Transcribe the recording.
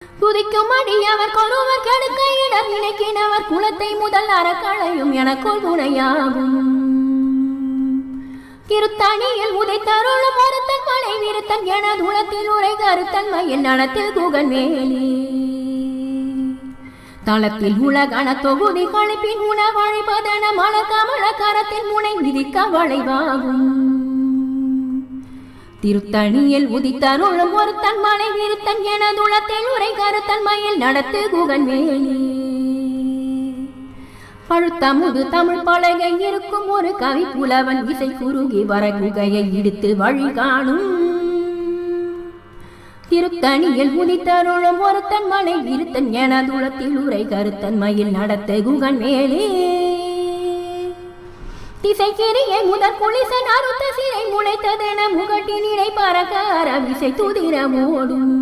குதிக்கும் அடியவர் கொருவர் கெடுக்க இடர் நினைக்கினவர் குலத்தை முதல் அறக்களையும் எனக்குள் துணையாகும். திருத்தணியில் உதைத்தருளும் ஒருத்தன் மனை விருத்தன் என துளத்தில் உரை கருத்தன்மையின் நடத்தில் குகன் மேலே தளத்தில் உலகன தொகுதி கழிப்பின் உணவழிப்பதன மலர் கமல கரத்தின் முனை விதிக்க வளைவாகும். திருத்தணியில் உதித்தருளும் ஒருத்தன் மனை விருத்தன் என துளத்தில் உரை கருத்தன்மையில் நடத்து குகன் மேலே பழுத்தமுது தமிழ் பலகை இருக்கும் ஒரு கவி புலவன் இசை குறுகி வர குகையை இடித்து வழி காணும். திருத்தணியில் உதித்தருளும் ஒருத்தன் மனை விருத்தன் என துளத்தில் உரை கருத்தன்மையில் நடத்த குகன் மேலே திசைக்கிரியை முதற் புலிசன் அறுத்த சிறை முளைத்ததென முகட்டினிடை பறக்க அரவிசை துதிரமோடும்.